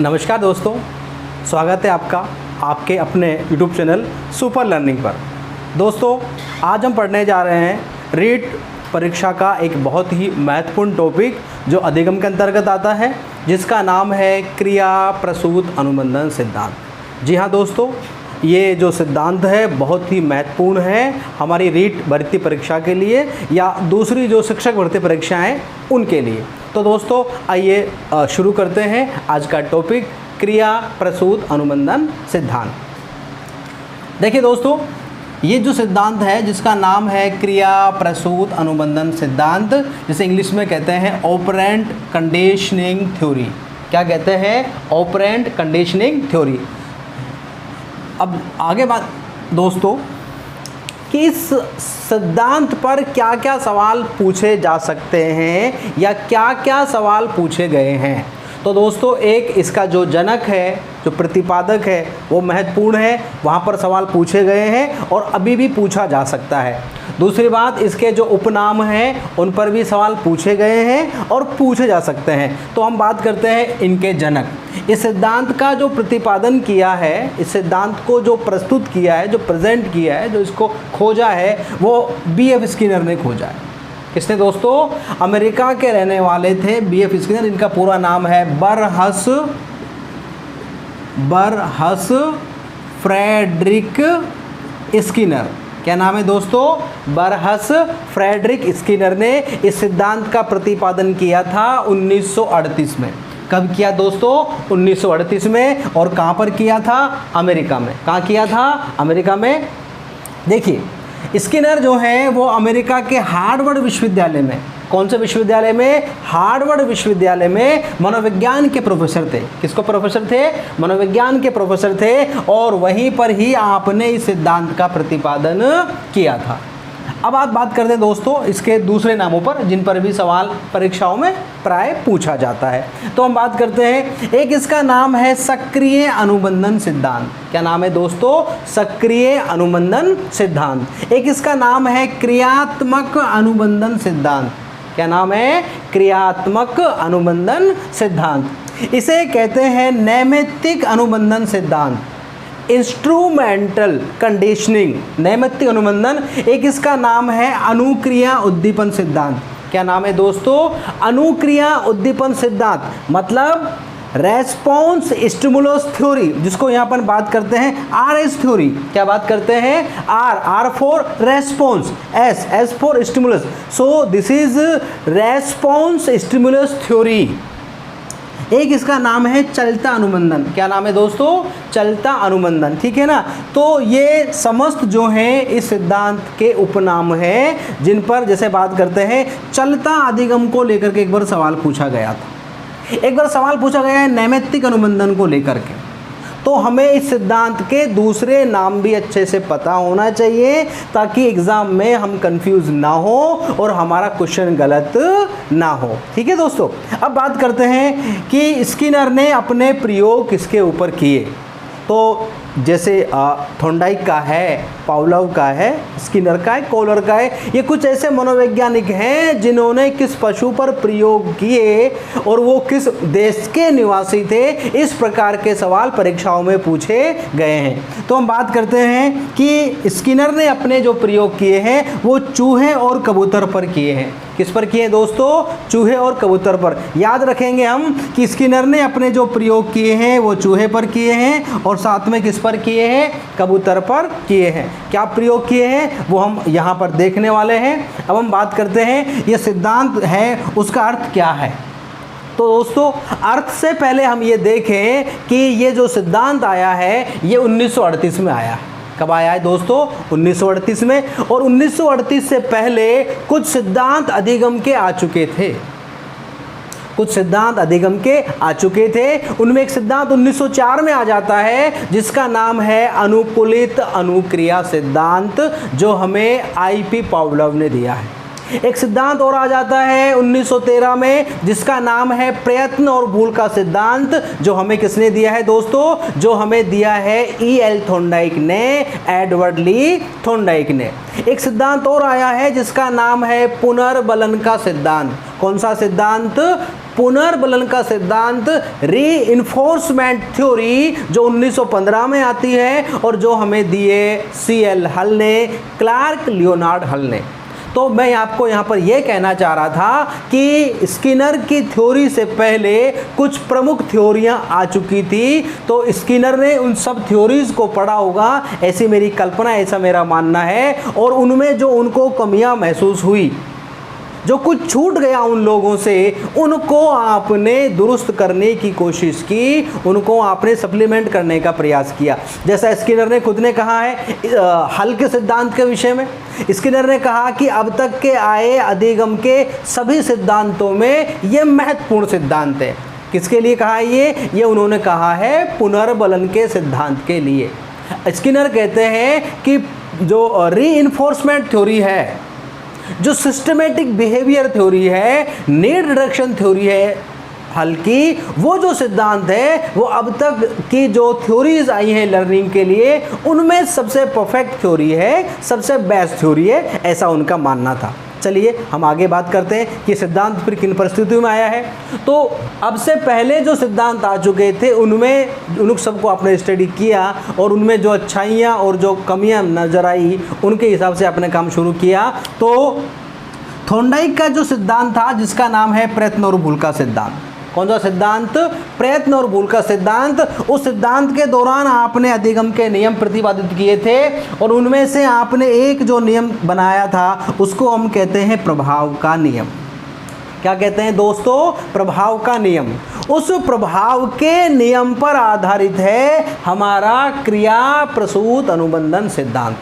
नमस्कार दोस्तों, स्वागत है आपका आपके अपने YouTube चैनल सुपर लर्निंग पर। दोस्तों, आज हम पढ़ने जा रहे हैं रीट परीक्षा का एक बहुत ही महत्वपूर्ण टॉपिक जो अधिगम के अंतर्गत आता है, जिसका नाम है क्रिया प्रसूत अनुबंधन सिद्धांत। जी हाँ दोस्तों, ये जो सिद्धांत है बहुत ही महत्वपूर्ण है हमारी रीट भर्ती परीक्षा के लिए या दूसरी जो शिक्षक भर्ती परीक्षा हैं उनके लिए। तो दोस्तों आइए शुरू करते हैं आज का टॉपिक क्रिया प्रसूत अनुबंधन सिद्धांत। देखिए दोस्तों, ये जो सिद्धांत है जिसका नाम है क्रिया प्रसूत अनुबंधन सिद्धांत, जिसे इंग्लिश में कहते हैं ऑपरेंट कंडीशनिंग थ्योरी। क्या कहते हैं? Operant conditioning theory. अब आगे बात दोस्तों कि इस सिद्धांत पर क्या क्या सवाल पूछे जा सकते हैं या क्या क्या सवाल पूछे गए हैं। तो दोस्तों, एक इसका जो जनक है, जो प्रतिपादक है, वो महत्वपूर्ण है, वहाँ पर सवाल पूछे गए हैं और अभी भी पूछा जा सकता है। दूसरी बात, इसके जो उपनाम हैं उन पर भी सवाल पूछे गए हैं और पूछे जा सकते हैं। तो हम बात करते हैं इनके जनक। इस सिद्धांत का जो प्रतिपादन किया है, इस सिद्धांत को जो प्रस्तुत किया है, जो प्रेजेंट किया है, जो इसको खोजा है, वो B.F. स्किनर ने खोजा है। किसने दोस्तों? अमेरिका के रहने वाले थे B.F. स्किनर। इनका पूरा नाम है बरहस फ्रेडरिक स्किनर। क्या नाम है दोस्तों? बरहस फ्रेडरिक स्किनर ने इस सिद्धांत का प्रतिपादन किया था 1938 में। कब किया दोस्तों? 1938 में। और कहाँ पर किया था? अमेरिका में। कहाँ किया था? अमेरिका में। देखिए, स्किनर जो है वो अमेरिका के हार्वर्ड विश्वविद्यालय में, कौन से विश्वविद्यालय में? हार्वर्ड विश्वविद्यालय में मनोविज्ञान के प्रोफेसर थे। किसको प्रोफेसर थे? मनोविज्ञान के प्रोफेसर थे। और वहीं पर ही आपने इस सिद्धांत का प्रतिपादन किया था। अब आप बात करते हैं दोस्तों इसके दूसरे नामों पर, जिन पर भी सवाल परीक्षाओं में प्राय पूछा जाता है। तो हम बात करते हैं, एक इसका नाम है सक्रिय अनुबंधन सिद्धांत। क्या नाम है दोस्तों? सक्रिय अनुबंधन सिद्धांत। एक इसका नाम है क्रियात्मक अनुबंधन सिद्धांत। क्या नाम है? क्रियात्मक अनुबंधन सिद्धांत। इसे कहते हैं नैमित्तिक अनुबंधन सिद्धांत, इंस्ट्रूमेंटल कंडीशनिंग, नैमित्तिक अनुबंधन। एक इसका नाम है अनुक्रिया उद्दीपन सिद्धांत। क्या नाम है दोस्तों? अनुक्रिया उद्दीपन सिद्धांत, मतलब रेस्पॉन्स स्टिमुलस थ्योरी, जिसको यहाँ पर बात करते हैं RS थ्योरी। क्या बात करते हैं? R for response, S for stimulus. So this is response stimulus theory. एक इसका नाम है चलता अनुबंधन। क्या नाम है दोस्तों? चलता अनुबंधन। ठीक है ना। तो ये समस्त जो हैं इस सिद्धांत के उपनाम हैं, जिन पर जैसे बात करते हैं चलता अधिगम को लेकर के एक बार सवाल पूछा गया था। एक बार सवाल पूछा गया है नैमित्तिक अनुबंधन को लेकर के। तो हमें इस सिद्धांत के दूसरे नाम भी अच्छे से पता होना चाहिए, ताकि एग्ज़ाम में हम कंफ्यूज ना हो और हमारा क्वेश्चन गलत ना हो। ठीक है दोस्तों, अब बात करते हैं कि स्किनर ने अपने प्रयोग किसके ऊपर किए। तो जैसे थॉर्नडाइक का है, पावलोव का है, स्किनर का है, कोहलर का है। ये कुछ ऐसे मनोवैज्ञानिक हैं जिन्होंने किस पशु पर प्रयोग किए और वो किस देश के निवासी थे, इस प्रकार के सवाल परीक्षाओं में पूछे गए हैं। तो हम बात करते हैं कि स्किनर ने अपने जो प्रयोग किए हैं वो चूहे और कबूतर पर किए हैं। किस पर किए दोस्तों? चूहे और कबूतर पर। याद रखेंगे हम कि स्किनर ने अपने जो प्रयोग किए हैं वो चूहे पर किए हैं और साथ में किस पर किए हैं? कबूतर पर किए हैं। क्या प्रयोग किए हैं वो हम यहाँ पर देखने वाले हैं। अब हम बात करते हैं ये सिद्धांत है उसका अर्थ क्या है। तो दोस्तों, अर्थ से पहले हम ये देखें कि ये जो सिद्धांत आया है ये 1938 में आया है। कब आया है दोस्तों? 1938 में। और 1938 से पहले कुछ सिद्धांत अधिगम के आ चुके थे। कुछ सिद्धांत अधिगम के आ चुके थे। उनमें एक सिद्धांत 1904 में आ जाता है जिसका नाम है अनुकूलित अनुक्रिया सिद्धांत, जो हमें IP पावलोव ने दिया है। एक सिद्धांत और आ जाता है 1913 में जिसका नाम है प्रयत्न और भूल का सिद्धांत, जो हमें किसने दिया है दोस्तों? जो हमें दिया है E.L. थॉर्नडाइक ने, एडवर्ड ली थॉर्नडाइक ने। एक सिद्धांत और आया है जिसका नाम है पुनर्बलन का सिद्धांत। कौन सा सिद्धांत? पुनर्बलन का सिद्धांत, रीइंफोर्समेंट थ्योरी, जो 1915 में आती है और जो हमें दिए CL हल ने, क्लार्क लियोनार्ड हल ने। तो मैं आपको यहाँ पर यह कहना चाह रहा था कि स्किनर की थ्योरी से पहले कुछ प्रमुख थ्योरियाँ आ चुकी थी, तो स्किनर ने उन सब थ्योरीज को पढ़ा होगा, ऐसी मेरी कल्पना, ऐसा मेरा मानना है। और उनमें जो उनको कमियाँ महसूस हुई, जो कुछ छूट गया उन लोगों से, उनको आपने दुरुस्त करने की कोशिश की, उनको आपने सप्लीमेंट करने का प्रयास किया। जैसा स्किनर ने खुद ने कहा है हल के सिद्धांत के विषय में, स्किनर ने कहा कि अब तक के आए अधिगम के सभी सिद्धांतों में ये महत्वपूर्ण सिद्धांत है। किसके लिए कहा है ये उन्होंने कहा है पुनर्बलन के सिद्धांत के लिए। स्किनर कहते हैं कि जो रीइंफोर्समेंट थ्योरी है, जो सिस्टमेटिक बिहेवियर थ्योरी है, नीड रिडक्शन थ्योरी है हल की, वो जो सिद्धांत है वो अब तक की जो थ्योरीज आई हैं लर्निंग के लिए, उनमें सबसे परफेक्ट थ्योरी है, सबसे बेस्ट थ्योरी है, ऐसा उनका मानना था। चलिए हम आगे बात करते हैं कि सिद्धांत फिर किन परिस्थितियों में आया है। तो अब से पहले जो सिद्धांत आ चुके थे उनमें उन सबको आपने स्टडी किया और उनमें जो अच्छाइयाँ और जो कमियाँ नज़र आई उनके हिसाब से आपने काम शुरू किया। तो थॉर्नडाइक का जो सिद्धांत था, जिसका नाम है प्रयत्न और भूल का सिद्धांत। कौन सा सिद्धांत? प्रयत्न और भूल का सिद्धांत। उस सिद्धांत के दौरान आपने अधिगम के नियम प्रतिपादित किए थे और उनमें से आपने एक जो नियम बनाया था उसको हम कहते हैं प्रभाव का नियम। क्या कहते हैं दोस्तों? प्रभाव का नियम। उस प्रभाव के नियम पर आधारित है हमारा क्रिया प्रसूत अनुबंधन सिद्धांत।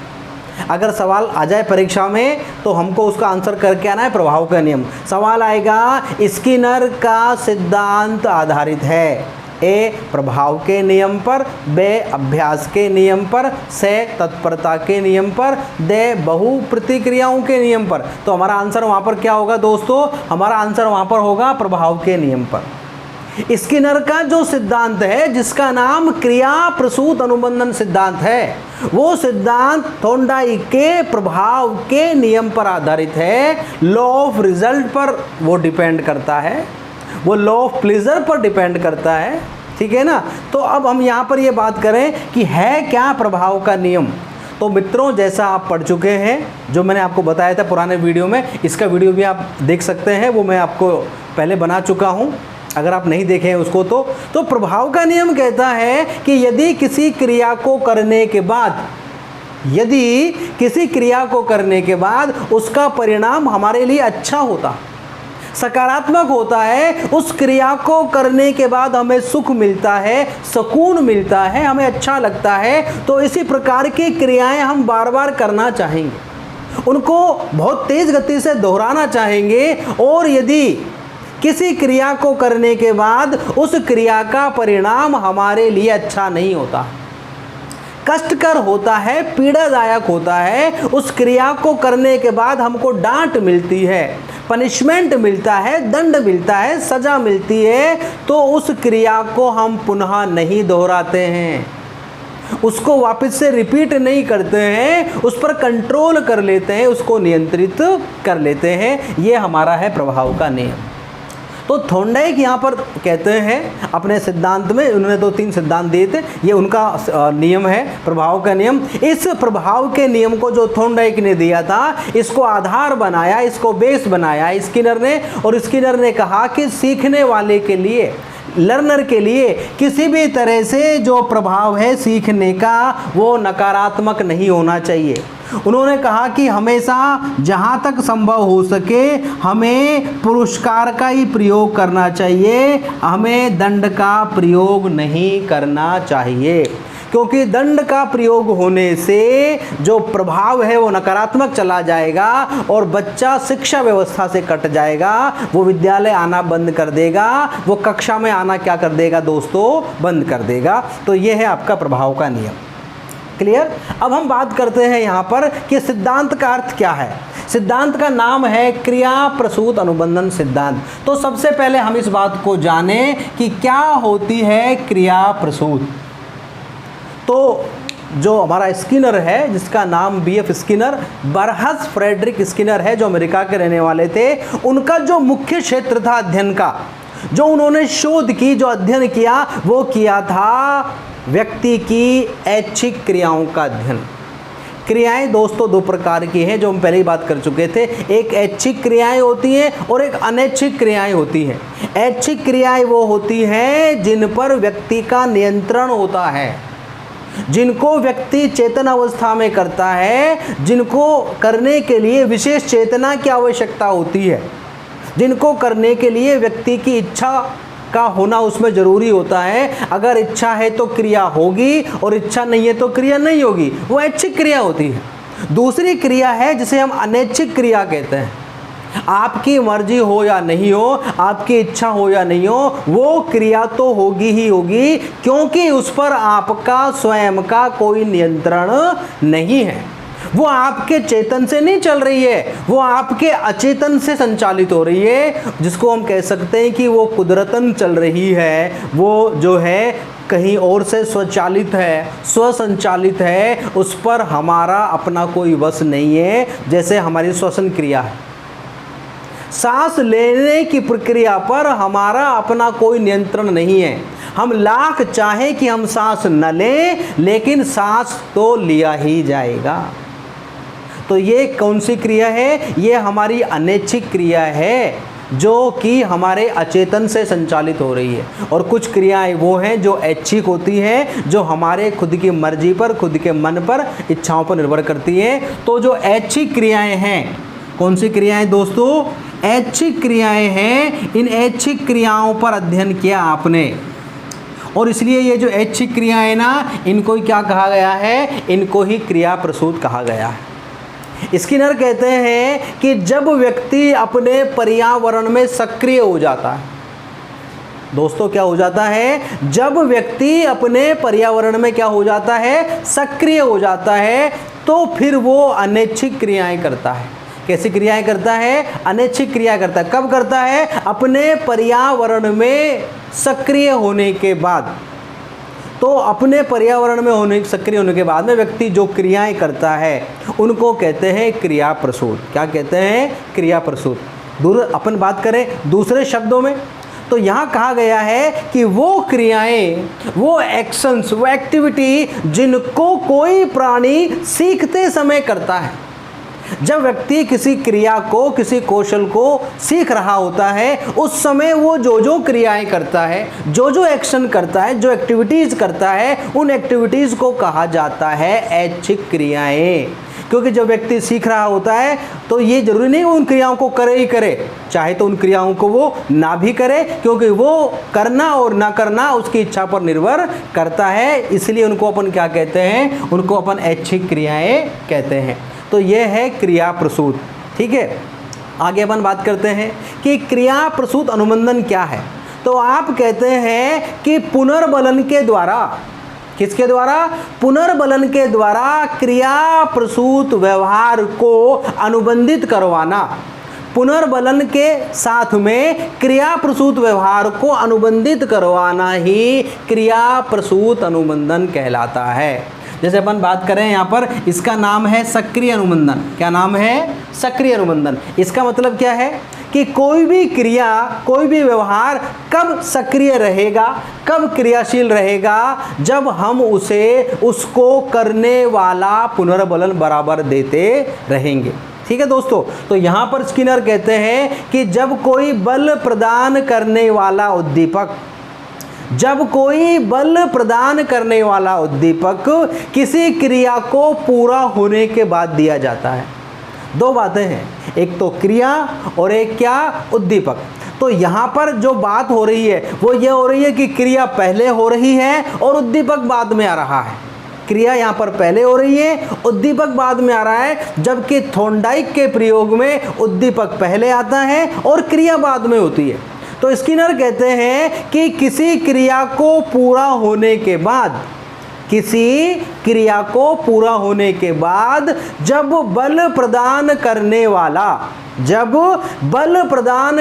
अगर सवाल आ जाए परीक्षा में तो हमको उसका आंसर करके आना है प्रभाव का नियम। सवाल आएगा स्किनर का सिद्धांत आधारित है ए प्रभाव के नियम पर, बे अभ्यास के नियम पर, से तत्परता के नियम पर, दे बहु प्रतिक्रियाओं के नियम पर। तो हमारा आंसर वहाँ पर क्या होगा दोस्तों? हमारा आंसर वहाँ पर होगा प्रभाव के नियम पर। स्किनर का जो सिद्धांत है जिसका नाम क्रिया प्रसूत अनुबंधन सिद्धांत है, वो सिद्धांत थॉर्नडाइक के प्रभाव के नियम पर आधारित है। लॉ ऑफ रिजल्ट पर वो डिपेंड करता है, वो लॉ ऑफ प्लेजर पर डिपेंड करता है, ठीक है ना। तो अब हम यहाँ पर ये बात करें कि है क्या प्रभाव का नियम। तो मित्रों, जैसा आप पढ़ चुके हैं, जो मैंने आपको बताया था पुराने वीडियो में, इसका वीडियो भी आप देख सकते हैं, वो मैं आपको पहले बना चुका हूँ, अगर आप नहीं देखें उसको। तो प्रभाव का नियम कहता है कि यदि किसी क्रिया को करने के बाद उसका परिणाम हमारे लिए अच्छा होता, सकारात्मक होता है, उस क्रिया को करने के बाद हमें सुख मिलता है, सुकून मिलता है, हमें अच्छा लगता है, तो इसी प्रकार की क्रियाएं हम बार बार करना चाहेंगे, उनको बहुत तेज गति से दोहराना चाहेंगे। और यदि किसी क्रिया को करने के बाद उस क्रिया का परिणाम हमारे लिए अच्छा नहीं होता, कष्टकर होता है, पीड़ादायक होता है, उस क्रिया को करने के बाद हमको डांट मिलती है, पनिशमेंट मिलता है, दंड मिलता है, सजा मिलती है, तो उस क्रिया को हम पुनः नहीं दोहराते हैं, उसको वापस से रिपीट नहीं करते हैं, उस पर कंट्रोल कर लेते हैं, उसको नियंत्रित कर लेते हैं। ये हमारा है प्रभाव का नियम। तो थॉर्नडाइक यहाँ पर कहते हैं अपने सिद्धांत में, उन्होंने तो 3 सिद्धांत दिए थे, ये उनका नियम है प्रभाव का नियम। इस प्रभाव के नियम को जो थॉर्नडाइक ने दिया था, इसको आधार बनाया, इसको बेस बनाया स्किनर ने। और स्किनर ने कहा कि सीखने वाले के लिए, लर्नर के लिए किसी भी तरह से जो प्रभाव है सीखने का, वो नकारात्मक नहीं होना चाहिए। उन्होंने कहा कि हमेशा जहाँ तक संभव हो सके हमें पुरस्कार का ही प्रयोग करना चाहिए, हमें दंड का प्रयोग नहीं करना चाहिए, क्योंकि दंड का प्रयोग होने से जो प्रभाव है वो नकारात्मक चला जाएगा और बच्चा शिक्षा व्यवस्था से कट जाएगा, वो विद्यालय आना बंद कर देगा, वो कक्षा में आना क्या कर देगा दोस्तों? बंद कर देगा। तो ये है आपका प्रभाव का नियम। क्लियर? अब हम बात करते हैं यहाँ पर कि सिद्धांत का अर्थ क्या है। सिद्धांत का नाम है क्रिया प्रसूत अनुबंधन सिद्धांत। तो सबसे पहले हम इस बात को जानें कि क्या होती है क्रिया प्रसूत। तो जो हमारा स्किनर है, जिसका नाम BF स्किनर, बरहस फ्रेडरिक स्किनर है, जो अमेरिका के रहने वाले थे, उनका जो मुख्य क्षेत्र था अध्ययन का, जो उन्होंने शोध की, जो अध्ययन किया, वो किया था व्यक्ति की ऐच्छिक क्रियाओं का अध्ययन। क्रियाएं दोस्तों दो प्रकार की हैं, जो हम पहले ही बात कर चुके थे। एक ऐच्छिक क्रियाएं होती हैं और एक अनैच्छिक क्रियाएं होती हैं। ऐच्छिक क्रियाएं वो होती हैं जिन पर व्यक्ति का नियंत्रण होता है, जिनको व्यक्ति चेतन अवस्था में करता है, जिनको करने के लिए विशेष चेतना की आवश्यकता होती है, जिनको करने के लिए व्यक्ति की इच्छा का होना उसमें ज़रूरी होता है। अगर इच्छा है तो क्रिया होगी और इच्छा नहीं है तो क्रिया नहीं होगी, वो ऐच्छिक क्रिया होती है। दूसरी क्रिया है जिसे हम अनैच्छिक क्रिया कहते हैं। आपकी मर्जी हो या नहीं हो, आपकी इच्छा हो या नहीं हो, वो क्रिया तो होगी ही होगी, क्योंकि उस पर आपका स्वयं का कोई नियंत्रण नहीं है। वो आपके चेतन से नहीं चल रही है, वो आपके अचेतन से संचालित हो रही है, जिसको हम कह सकते हैं कि वो कुदरतन चल रही है। वो जो है कहीं और से स्वचालित है, स्वसंचालित है, उस पर हमारा अपना कोई वश नहीं है। जैसे हमारी श्वसन क्रिया है, सांस लेने की प्रक्रिया पर हमारा अपना कोई नियंत्रण नहीं है। हम लाख चाहें कि हम सांस न लें, लेकिन सांस तो लिया ही जाएगा। तो ये कौन सी क्रिया है? ये हमारी अनैच्छिक क्रिया है, जो कि हमारे अचेतन से संचालित हो रही है। और कुछ क्रियाएं वो हैं जो ऐच्छिक होती हैं, जो हमारे खुद की मर्जी पर, खुद के मन पर, इच्छाओं पर निर्भर करती हैं। तो जो ऐच्छिक क्रियाएं हैं, कौन सी क्रियाएं दोस्तों? ऐच्छिक क्रियाएं हैं। इन ऐच्छिक क्रियाओं पर अध्ययन किया आपने, और इसलिए ये जो ऐच्छिक क्रियाएं ना, इनको क्या कहा गया है? इनको ही क्रिया प्रसूत कहा गया है। स्किनर कहते हैं कि जब व्यक्ति अपने पर्यावरण में सक्रिय हो जाता है, दोस्तों क्या हो जाता है? जब व्यक्ति अपने पर्यावरण में क्या हो जाता है? सक्रिय हो जाता है, तो फिर वो अनैच्छिक क्रियाएं करता है। कैसी क्रियाएं करता है? अनैच्छिक क्रिया करता है। कब करता है? अपने पर्यावरण में सक्रिय होने के बाद। तो अपने पर्यावरण में सक्रिय होने के बाद में व्यक्ति जो क्रियाएं करता है, उनको कहते हैं क्रिया प्रसूत। क्या कहते हैं? क्रिया प्रसूत। अपन बात करें दूसरे शब्दों में, तो यहाँ कहा गया है कि वो क्रियाएं, वो एक्शंस, वो एक्टिविटी जिनको कोई प्राणी सीखते समय करता है। जब व्यक्ति किसी क्रिया को, किसी कौशल को सीख रहा होता है, उस समय वो जो जो क्रियाएं करता है, जो जो एक्शन करता है, जो एक्टिविटीज़ करता है, उन एक्टिविटीज़ को कहा जाता है ऐच्छिक क्रियाएं। क्योंकि जब व्यक्ति सीख रहा होता है तो ये जरूरी नहीं उन क्रियाओं को करे ही करे, चाहे तो उन क्रियाओं को वो ना भी करे, क्योंकि वो करना और ना करना उसकी इच्छा पर निर्भर करता है। इसलिए उनको अपन क्या कहते हैं? उनको अपन ऐच्छिक क्रियाएं कहते हैं। तो ये है क्रिया प्रसूत। ठीक है, आगे अपन बात करते हैं कि क्रिया प्रसूत अनुबंधन क्या है। तो आप कहते हैं कि पुनर्बलन के द्वारा, किसके द्वारा? पुनर्बलन के द्वारा क्रिया प्रसूत व्यवहार को अनुबंधित करवाना। पुनर्बलन के साथ में क्रिया प्रसूत व्यवहार को अनुबंधित करवाना ही क्रिया प्रसूत अनुबंधन कहलाता है। जैसे अपन बात करें यहाँ पर, इसका नाम है सक्रिय अनुबंधन। क्या नाम है? सक्रिय अनुबंधन। इसका मतलब क्या है कि कोई भी क्रिया, कोई भी व्यवहार कब सक्रिय रहेगा, कब क्रियाशील रहेगा? जब हम उसको करने वाला पुनर्बलन बराबर देते रहेंगे। ठीक है दोस्तों, तो यहाँ पर स्किनर कहते हैं कि जब कोई बल प्रदान करने वाला उद्दीपक, जब कोई बल प्रदान करने वाला उद्दीपक किसी क्रिया को पूरा होने के बाद दिया जाता है। दो बातें हैं, एक तो क्रिया और एक क्या? उद्दीपक। तो यहाँ पर जो बात हो रही है वो ये हो रही है कि क्रिया पहले हो रही है और उद्दीपक बाद में आ रहा है। क्रिया यहाँ पर पहले हो रही है, उद्दीपक बाद में आ रहा है, जबकि थॉर्नडाइक के प्रयोग में उद्दीपक पहले आता है और क्रिया बाद में होती है। तो स्किनर कहते हैं कि किसी क्रिया को पूरा होने के बाद, किसी क्रिया को पूरा होने के बाद जब बल प्रदान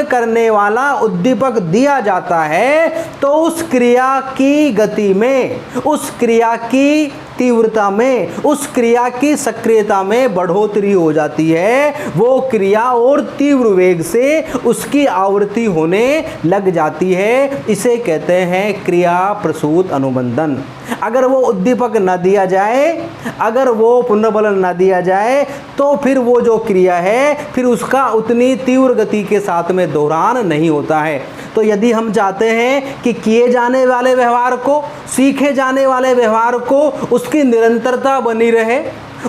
करने वाला उद्दीपक दिया जाता है तो उस क्रिया की गति में, उस क्रिया की तीव्रता में, उस क्रिया की सक्रियता में बढ़ोतरी हो जाती है। वो क्रिया और तीव्र वेग से उसकी आवृत्ति होने लग जाती है। इसे कहते हैं क्रिया प्रसूत अनुबंधन। अगर वो उद्दीपक न दिया जाए, अगर वो पुनर्बलन न दिया जाए तो फिर वो जो क्रिया है फिर उसका उतनी तीव्र गति के साथ में दोहरान नहीं होता है। तो यदि हम चाहते हैं कि किए जाने वाले व्यवहार को, सीखे जाने वाले व्यवहार को उसकी निरंतरता बनी रहे,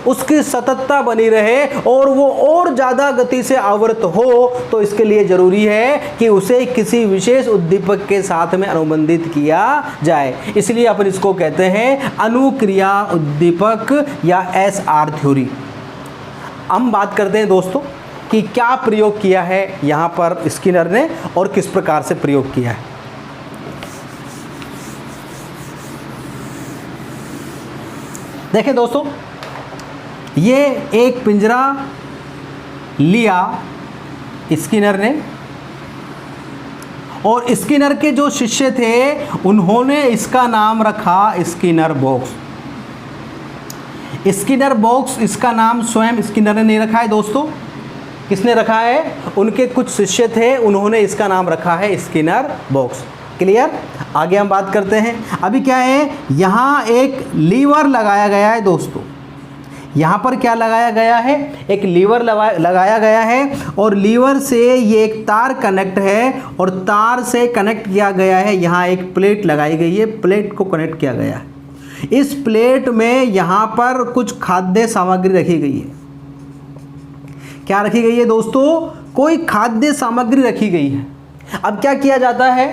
उसकी सततता बनी रहे और वो और ज़्यादा गति से आवृत हो, तो इसके लिए ज़रूरी है कि उसे किसी विशेष उद्दीपक के साथ में अनुबंधित किया जाए। इसलिए अपन इसको कहते हैं अनुक्रिया उद्दीपक या SR थ्योरी। हम बात करते हैं दोस्तों कि क्या प्रयोग किया है यहाँ पर स्किनर ने और किस प्रकार से प्रयोग किया है। देखें दोस्तों, ये एक पिंजरा लिया स्किनर ने और स्किनर के जो शिष्य थे उन्होंने इसका नाम रखा स्किनर बॉक्स। स्किनर बॉक्स इसका नाम स्वयं स्किनर ने नहीं रखा है दोस्तों, किसने रखा है? उनके कुछ शिष्य थे, उन्होंने इसका नाम रखा है स्किनर बॉक्स। क्लियर? आगे हम बात करते हैं। अभी क्या है, यहाँ एक लीवर लगाया गया है दोस्तों। यहाँ पर क्या लगाया गया है? एक लीवर लगाया गया है और लीवर से ये एक तार कनेक्ट है और तार से कनेक्ट किया गया है। यहाँ एक प्लेट लगाई गई है, प्लेट को कनेक्ट किया गया है। इस प्लेट में यहाँ पर कुछ खाद्य सामग्री रखी गई है। क्या रखी गई है दोस्तों? कोई खाद्य सामग्री रखी गई है। अब क्या किया जाता है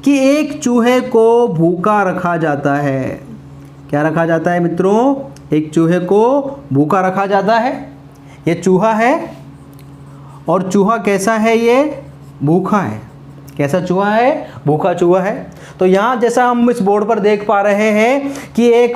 कि एक चूहे को भूखा रखा जाता है। क्या रखा जाता है मित्रों? एक चूहे को भूखा रखा जाता है। ये चूहा है और चूहा कैसा है? ये भूखा है। कैसा चूहा है? भूखा चूहा है। तो यहाँ जैसा हम इस बोर्ड पर देख पा रहे हैं कि एक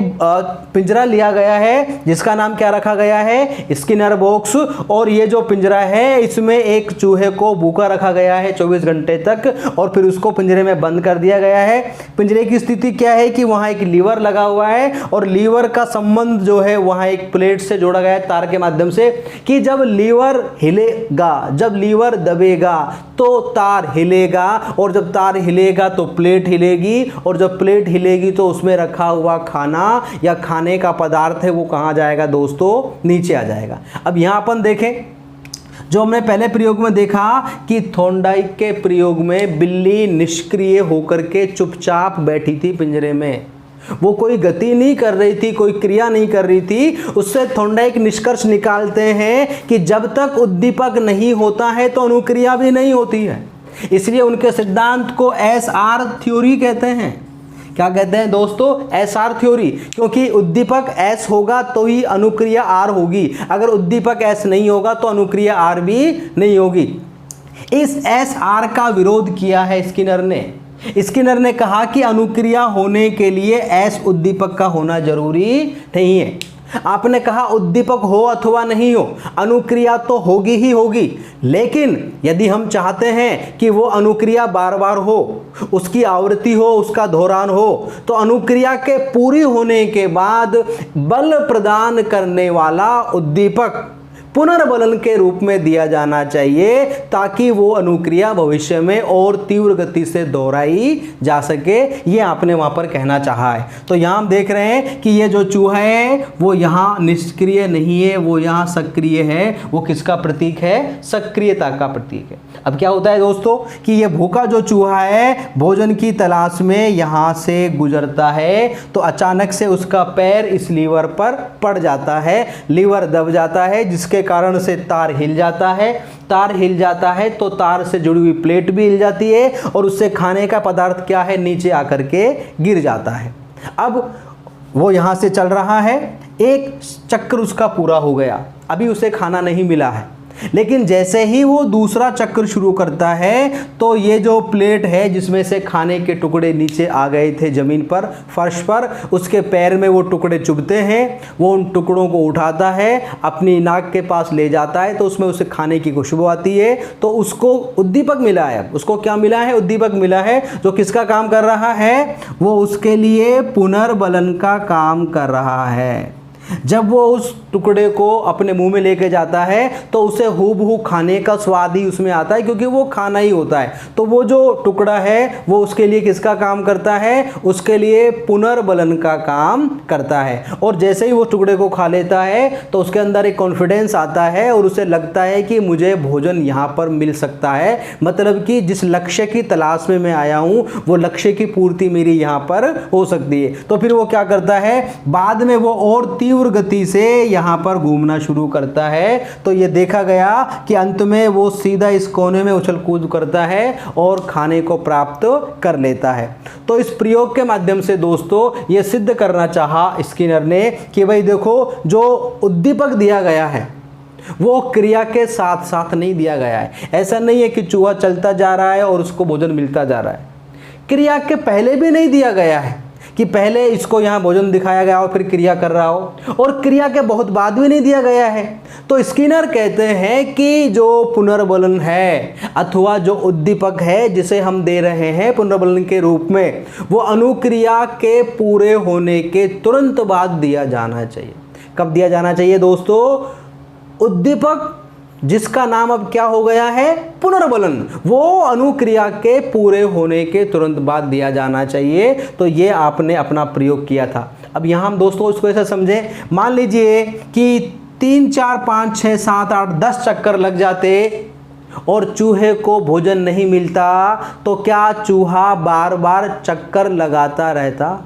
पिंजरा लिया गया है जिसका नाम क्या रखा गया है? Skinner box. और ये जो पिंजरा है इसमें एक चूहे को भूखा रखा गया है 24 घंटे तक और फिर उसको पिंजरे में बंद कर दिया गया है। पिंजरे की स्थिति क्या है कि वहाँ एक लीवर लगा हुआ है और लीवर का संबंध जो है वहाँ एक प्लेट से जोड़ा गया है तार के माध्यम से, कि जब लीवर हिलेगा, जब लीवर दबेगा तो तार हिलेगा और जब तार हिलेगा तो प्लेट हिलेगी और जब प्लेट हिलेगी तो उसमें रखा हुआ खाना या खाने का पदार्थ है वो कहाँ जाएगा दोस्तों? नीचे आ जाएगा। अब यहाँ अपन देखें, जो हमने पहले प्रयोग में देखा कि थॉर्नडाइक के प्रयोग में बिल्ली निष्क्रिय होकर के चुपचाप बैठी थी पिंजरे में, वो कोई गति नहीं कर रही थी, कोई क्रिया नहीं कर रही थी। उससे थॉर्नडाइक निष्कर्ष निकालते हैं कि जब तक उद्दीपक नहीं होता है तो अनुक्रिया भी नहीं होती है। इसलिए उनके सिद्धांत को SR थ्योरी कहते हैं। क्या कहते हैं दोस्तों? SR थ्योरी, क्योंकि उद्दीपक S होगा तो ही अनुक्रिया R होगी, अगर उद्दीपक S नहीं होगा तो अनुक्रिया R भी नहीं होगी। इस SR का विरोध किया है स्किनर ने। स्किनर ने कहा कि अनुक्रिया होने के लिए S उद्दीपक का होना जरूरी नहीं है। आपने कहा उद्दीपक हो अथवा नहीं हो, अनुक्रिया तो होगी ही होगी, लेकिन यदि हम चाहते हैं कि वो अनुक्रिया बार बार हो, उसकी आवृत्ति हो, उसका दोहरान हो, तो अनुक्रिया के पूरी होने के बाद बल प्रदान करने वाला उद्दीपक पुनर्बलन के रूप में दिया जाना चाहिए ताकि वो अनुक्रिया भविष्य में और तीव्र गति से दोहराई जा सके। ये आपने वहाँ पर कहना चाहा है। तो यहाँ हम देख रहे हैं कि ये जो चूहा है वो यहाँ निष्क्रिय नहीं है, वो यहाँ सक्रिय है। वो किसका प्रतीक है? सक्रियता का प्रतीक है। अब क्या होता है दोस्तों कि ये भूखा जो चूहा है भोजन की तलाश में यहाँ से गुजरता है तो अचानक से उसका पैर इस लीवर पर पड़ जाता है, लीवर दब जाता है, जिसके कारण से तार हिल जाता है। तार हिल जाता है तो तार से जुड़ी हुई प्लेट भी हिल जाती है और उससे खाने का पदार्थ क्या है? नीचे आकर के गिर जाता है। अब वो यहाँ से चल रहा है, एक चक्र उसका पूरा हो गया, अभी उसे खाना नहीं मिला है। लेकिन जैसे ही वो दूसरा चक्र शुरू करता है तो ये जो प्लेट है जिसमें से खाने के टुकड़े नीचे आ गए थे ज़मीन पर, फर्श पर, उसके पैर में वो टुकड़े चुभते हैं। वो उन टुकड़ों को उठाता है, अपनी नाक के पास ले जाता है तो उसमें उसे खाने की खुशबू आती है। तो उसको उद्दीपक मिला है। उसको क्या मिला है? उद्दीपक मिला है, जो किसका काम कर रहा है? वो उसके लिए पुनर्बलन का काम कर रहा है। जब वो उस टुकड़े को अपने मुंह में लेके जाता है तो उसे हूबहू खाने का स्वाद ही उसमें आता है, क्योंकि वो खाना ही होता है। तो वो जो टुकड़ा है वो उसके लिए किसका काम करता है? उसके लिए पुनर्बलन का काम करता है। और जैसे ही वो टुकड़े को खा लेता है तो उसके अंदर एक कॉन्फिडेंस आता है और उसे लगता है कि मुझे भोजन यहाँ पर मिल सकता है, मतलब कि जिस लक्ष्य की तलाश में मैं आया हूँ वो लक्ष्य की पूर्ति मेरी यहाँ पर हो सकती है। तो फिर वो क्या करता है? बाद में वो और तीव्र गति से यहां पर घूमना शुरू करता है। तो यह देखा गया कि अंत में वो सीधा इस कोने में उछल कूद करता है और खाने को प्राप्त कर लेता है। तो इस प्रयोग के माध्यम से दोस्तों यह सिद्ध करना चाहा स्किनर ने कि भाई देखो, जो उद्दीपक दिया गया है वो क्रिया के साथ साथ नहीं दिया गया है। ऐसा नहीं है कि चूहा चलता जा रहा है और उसको भोजन मिलता जा रहा है। क्रिया के पहले भी नहीं दिया गया है कि पहले इसको यहाँ भोजन दिखाया गया हो फिर क्रिया कर रहा हो, और क्रिया के बहुत बाद भी नहीं दिया गया है। तो स्किनर कहते हैं कि जो पुनर्बलन है अथवा जो उद्दीपक है जिसे हम दे रहे हैं पुनर्बलन के रूप में, वो अनुक्रिया के पूरे होने के तुरंत बाद दिया जाना चाहिए। कब दिया जाना चाहिए दोस्तों? उद्दीपक जिसका नाम अब क्या हो गया है? पुनर्बलन, वो अनुक्रिया के पूरे होने के तुरंत बाद दिया जाना चाहिए। तो ये आपने अपना प्रयोग किया था। अब यहाँ हम दोस्तों इसको ऐसा समझें, मान लीजिए कि 3, 4, 5, 6, 7, 8, 10 चक्कर लग जाते और चूहे को भोजन नहीं मिलता, तो क्या चूहा बार बार चक्कर लगाता रहता?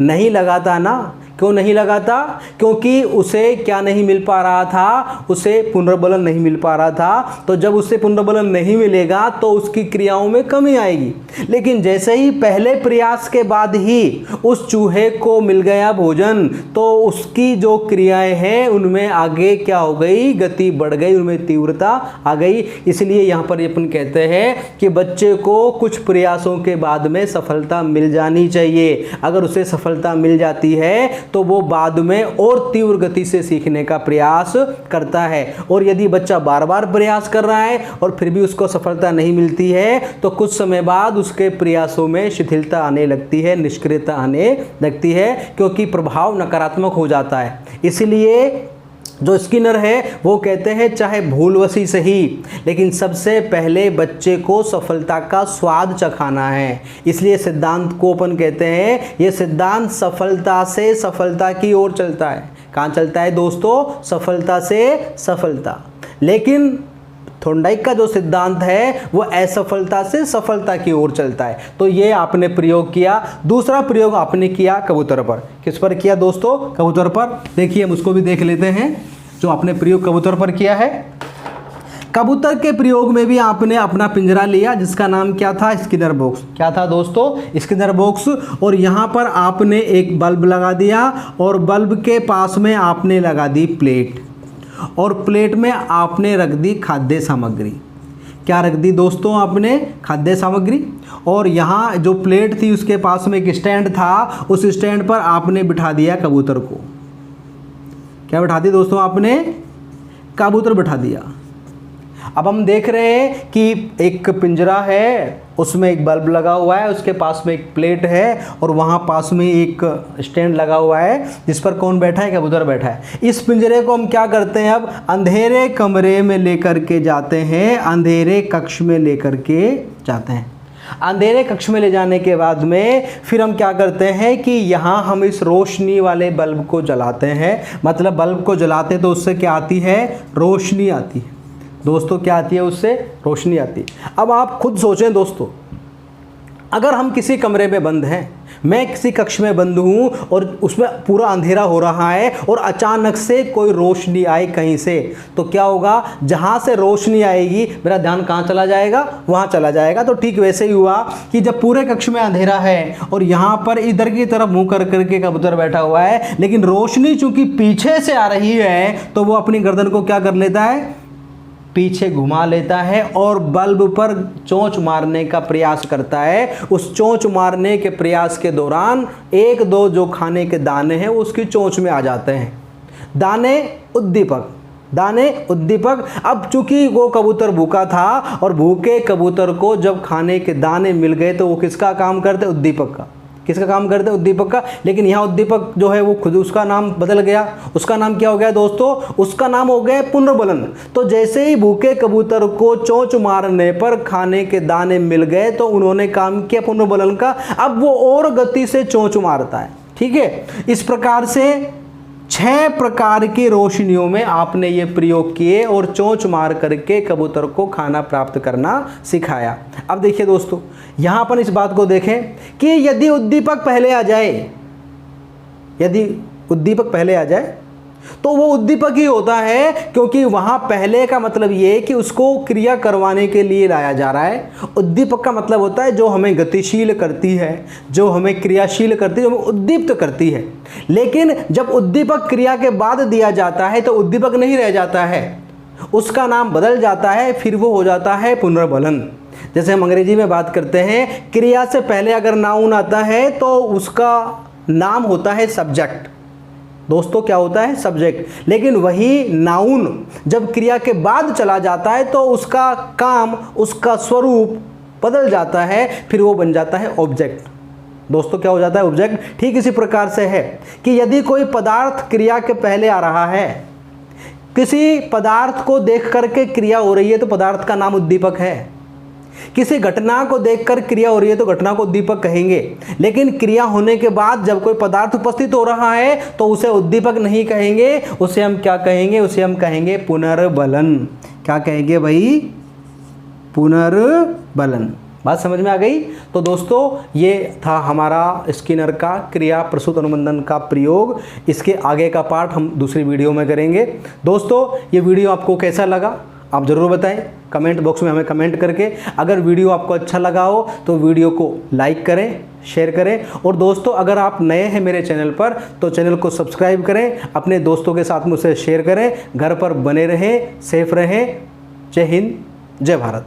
नहीं लगाता ना। क्यों नहीं लगाता? क्योंकि उसे क्या नहीं मिल पा रहा था? उसे पुनर्बलन नहीं मिल पा रहा था। तो जब उसे पुनर्बलन नहीं मिलेगा तो उसकी क्रियाओं में कमी आएगी। लेकिन जैसे ही पहले प्रयास के बाद ही उस चूहे को मिल गया भोजन, तो उसकी जो क्रियाएं हैं उनमें आगे क्या हो गई? गति बढ़ गई, उनमें तीव्रता आ गई। इसलिए यहाँ पर अपन कहते हैं कि बच्चे को कुछ प्रयासों के बाद में सफलता मिल जानी चाहिए। अगर उसे सफलता मिल जाती है तो वो बाद में और तीव्र गति से सीखने का प्रयास करता है। और यदि बच्चा बार बार प्रयास कर रहा है और फिर भी उसको सफलता नहीं मिलती है तो कुछ समय बाद उसके प्रयासों में शिथिलता आने लगती है, निष्क्रियता आने लगती है, क्योंकि प्रभाव नकारात्मक हो जाता है। इसलिए जो स्किनर है वो कहते हैं चाहे भूलवशी सही, लेकिन सबसे पहले बच्चे को सफलता का स्वाद चखाना है। इसलिए सिद्धांत को अपन कहते हैं, ये सिद्धांत सफलता से सफलता की ओर चलता है। कहाँ चलता है दोस्तों? सफलता से सफलता। लेकिन थॉर्नडाइक का जो सिद्धांत है वो असफलता से सफलता की ओर चलता है। तो ये आपने प्रयोग किया। दूसरा प्रयोग आपने किया कबूतर पर। किस पर किया दोस्तों? कबूतर पर। देखिए हम उसको भी देख लेते हैं जो आपने प्रयोग कबूतर पर किया है। कबूतर के प्रयोग में भी आपने अपना पिंजरा लिया जिसका नाम क्या था? Skinner box. क्या था दोस्तों? Skinner box. और यहाँ पर आपने एक बल्ब लगा दिया और बल्ब के पास में आपने लगा दी प्लेट, और प्लेट में आपने रख दी खाद्य सामग्री। क्या रख दी दोस्तों आपने? खाद्य सामग्री। और यहाँ जो प्लेट थी उसके पास में एक स्टैंड था, उस स्टैंड पर आपने बिठा दिया कबूतर को। क्या बिठा दिया दोस्तों आपने? कबूतर बिठा दिया। अब हम देख रहे हैं कि एक पिंजरा है, उसमें एक बल्ब लगा हुआ है, उसके पास में एक प्लेट है और वहाँ पास में एक स्टैंड लगा हुआ है जिस पर कौन बैठा है? कबूतर बैठा है। इस पिंजरे को हम क्या करते हैं? अब अंधेरे कमरे में लेकर के जाते हैं, अंधेरे कक्ष में लेकर के जाते हैं। अंधेरे कक्ष में ले जाने के बाद में फिर हम क्या करते हैं कि यहाँ हम इस रोशनी वाले बल्ब को जलाते हैं। मतलब बल्ब को जलाते तो उससे क्या आती है? रोशनी आती है दोस्तों। क्या आती है? उससे रोशनी आती है। अब आप खुद सोचें दोस्तों, अगर हम किसी कमरे में बंद हैं, मैं किसी कक्ष में बंद हूँ और उसमें पूरा अंधेरा हो रहा है और अचानक से कोई रोशनी आए कहीं से, तो क्या होगा? जहाँ से रोशनी आएगी मेरा ध्यान कहाँ चला जाएगा? वहाँ चला जाएगा। तो ठीक वैसे ही हुआ कि जब पूरे कक्ष में अंधेरा है और यहाँ पर इधर की तरफ मुँह कर करके कबूतर बैठा हुआ है, लेकिन रोशनी चूंकि पीछे से आ रही है तो वो अपनी गर्दन को क्या कर लेता है? पीछे घुमा लेता है और बल्ब पर चोंच मारने का प्रयास करता है। उस चोंच मारने के प्रयास के दौरान एक दो जो खाने के दाने हैं उसकी चोंच में आ जाते हैं। दाने उद्दीपक। अब चूंकि वो कबूतर भूखा था और भूखे कबूतर को जब खाने के दाने मिल गए तो वो किसका काम करते? उद्दीपक का। किसका काम करते? उद्दीपक का। लेकिन यहाँ उद्दीपक जो है वो खुद उसका नाम बदल गया। उसका नाम क्या हो गया दोस्तों? उसका नाम हो गया पुनर्बलन। तो जैसे ही भूखे कबूतर को चोंच मारने पर खाने के दाने मिल गए तो उन्होंने काम किया पुनर्बलन का। अब वो और गति से चोंच मारता है। ठीक है, इस प्रकार से 6 प्रकार की रोशनियों में आपने ये प्रयोग किए और चोंच मार करके कबूतर को खाना प्राप्त करना सिखाया। अब देखिए दोस्तों, यहाँ पर इस बात को देखें कि यदि उद्दीपक पहले आ जाए तो वो उद्दीपक ही होता है, क्योंकि वहाँ पहले का मतलब ये कि उसको क्रिया करवाने के लिए लाया जा रहा है। उद्दीपक का मतलब होता है जो हमें गतिशील करती है, जो हमें क्रियाशील करती है, जो हमें उद्दीप्त करती है। लेकिन जब उद्दीपक क्रिया के बाद दिया जाता है तो उद्दीपक नहीं रह जाता है, उसका नाम बदल जाता है, फिर वो हो जाता है पुनर्बलन। जैसे हम अंग्रेजी में बात करते हैं, क्रिया से पहले अगर नाउन आता है तो उसका नाम होता है सब्जेक्ट। दोस्तों क्या होता है? सब्जेक्ट। लेकिन वही नाउन जब क्रिया के बाद चला जाता है तो उसका काम, उसका स्वरूप बदल जाता है, फिर वो बन जाता है ऑब्जेक्ट। दोस्तों क्या हो जाता है? ऑब्जेक्ट। ठीक इसी प्रकार से है कि यदि कोई पदार्थ क्रिया के पहले आ रहा है, किसी पदार्थ को देख करके क्रिया हो रही है तो पदार्थ का नाम उद्दीपक है। किसी घटना को देखकर क्रिया हो रही है तो घटना को उद्दीपक कहेंगे। लेकिन क्रिया होने के बाद जब कोई पदार्थ उपस्थित हो रहा है तो उसे उद्दीपक नहीं कहेंगे, उसे हम क्या कहेंगे? उसे हम कहेंगे पुनर्बलन। क्या कहेंगे भाई? पुनर्बलन। बात समझ में आ गई? तो दोस्तों ये था हमारा स्किनर का क्रिया प्रसूत अनुबंधन का प्रयोग। इसके आगे का पार्ट हम दूसरी वीडियो में करेंगे। दोस्तों ये वीडियो आपको कैसा लगा आप ज़रूर बताएं कमेंट बॉक्स में, हमें कमेंट करके। अगर वीडियो आपको अच्छा लगा हो तो वीडियो को लाइक करें, शेयर करें। और दोस्तों अगर आप नए हैं मेरे चैनल पर तो चैनल को सब्सक्राइब करें, अपने दोस्तों के साथ मुझसे शेयर करें। घर पर बने रहें, सेफ रहें। जय हिंद, जय भारत।